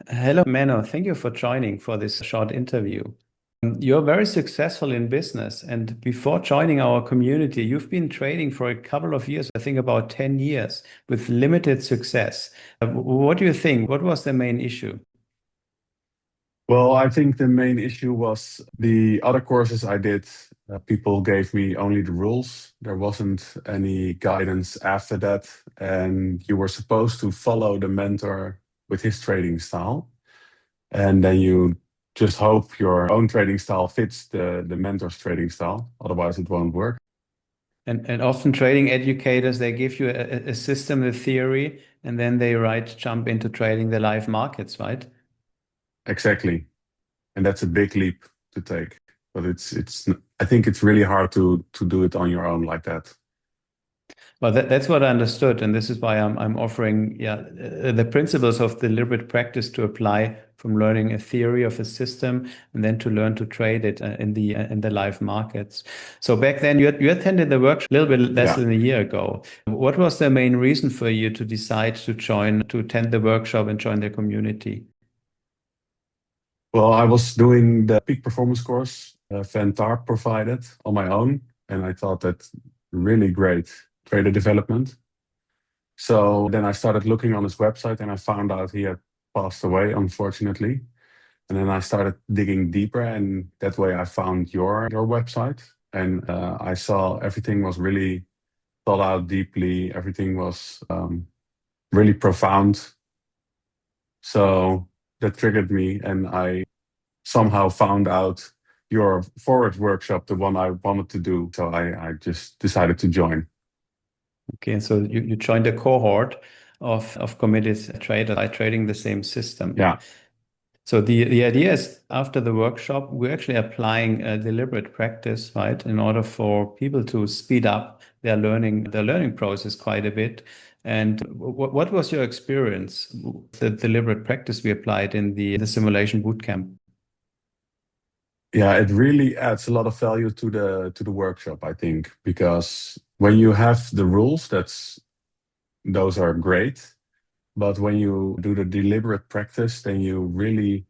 Hello, Menno. Thank you for joining for this short interview. You're very successful in business, and before joining our community, you've been trading for a couple of years, I think about 10 years, with limited success. What do you think? What was the main issue? Well, I think the main issue was the other courses I did. People gave me only the rules. There wasn't any guidance after that. And you were supposed to follow the mentor with his trading style. And then you just hope your own trading style fits the mentor's trading style. Otherwise, it won't work. And often trading educators, they give you a system, the theory, and then they jump into trading the live markets, right? Exactly. And that's a big leap to take. But I think it's really hard to do it on your own like that. Well, that's what I understood, and this is why I'm offering, the principles of deliberate practice to apply from learning a theory of a system and then to learn to trade it in the live markets. So back then, you attended the workshop a little bit less Yeah. than a year ago. What was the main reason for you to decide to attend the workshop and join the community? Well, I was doing the peak performance course Van Tarp provided on my own, and I thought that really great trader development. So then I started looking on his website, and I found out he had passed away, unfortunately. And then I started digging deeper, and that way I found your website, and I saw everything was really thought out deeply. Everything was really profound. So that triggered me, and I somehow found out your forward workshop, the one I wanted to do. So I just decided to join. Okay, so you joined a cohort of committed traders by trading the same system. Yeah. So the idea is after the workshop, we're actually applying a deliberate practice, right, in order for people to speed up their learning process quite a bit. And what was your experience, the deliberate practice we applied in the simulation bootcamp? Yeah, it really adds a lot of value to the workshop, I think, because when you have the rules, those are great. But when you do the deliberate practice, then you really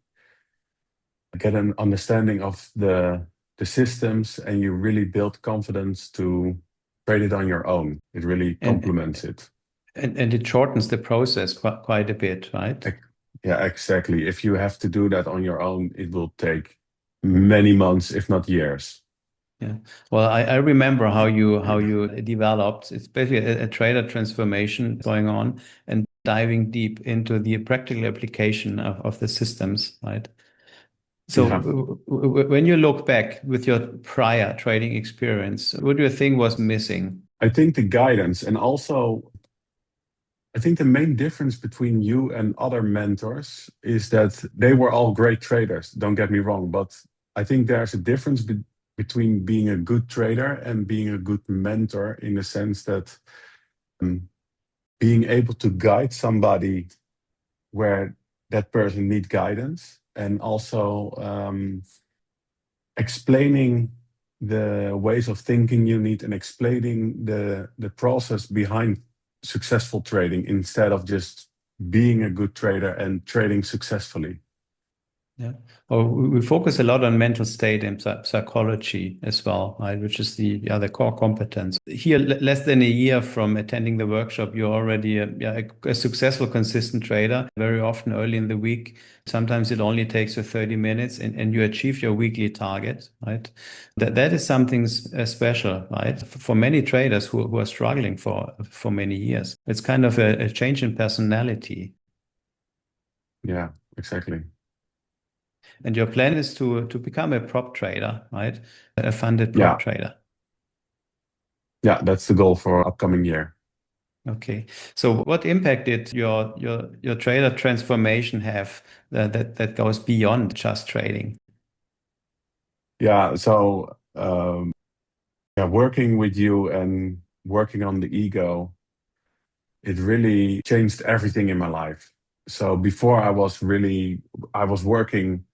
get an understanding of the systems and you really build confidence to trade it on your own. It really And complements it. and it shortens the process quite a bit, right? Ec- Yeah, exactly. If you have to do that on your own, it will take many months, if not years. Yeah. Well, I remember how you developed, especially a trader transformation going on and diving deep into the practical application of the systems, right? So Yeah. when you look back with your prior trading experience, what do you think was missing? I think the guidance and also I think the main difference between you and other mentors is that they were all great traders, don't get me wrong, but I think there's a difference between being a good trader and being a good mentor in the sense that um, being able to guide somebody where that person needs guidance and also explaining the ways of thinking you need and explaining the process behind successful trading instead of just being a good trader and trading successfully. Yeah. Well, we focus a lot on mental state and psychology as well, right? Which is the other core competence. Here, less than a year from attending the workshop, you're already a successful, consistent trader. Very often early in the week, sometimes it only takes you 30 minutes and you achieve your weekly target, right? That is something special, right? For many traders who are struggling for many years. It's kind of a change in personality. Yeah, exactly. And your plan is to become a prop trader, right? A funded prop Yeah, trader. yeah, that's the goal for upcoming year. Okay. So what impact did your trader transformation have that goes beyond just trading? Yeah, so yeah, working with you and working on the ego, it really changed everything in my life. So before I was working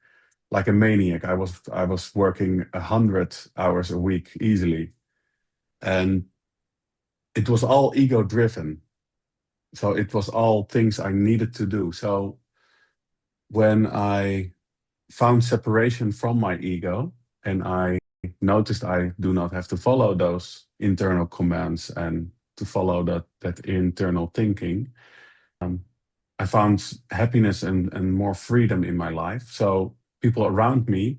like a maniac. I was working 100 hours a week easily, and it was all ego driven. So it was all things I needed to do. So when I found separation from my ego, and I noticed I do not have to follow those internal commands and to follow that internal thinking. I found happiness and more freedom in my life. So people around me,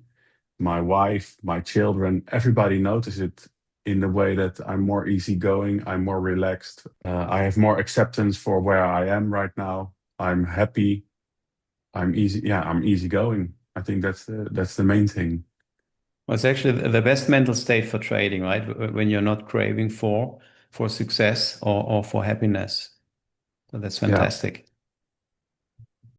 my wife, my children, everybody notice it in the way that I'm more easygoing, I'm more relaxed, I have more acceptance for where I am right now. I'm happy, I'm easy. Yeah, I'm easygoing. I think that's the main thing. Well, it's actually the best mental state for trading, right? When you're not craving for success or for happiness. So that's Yeah. fantastic.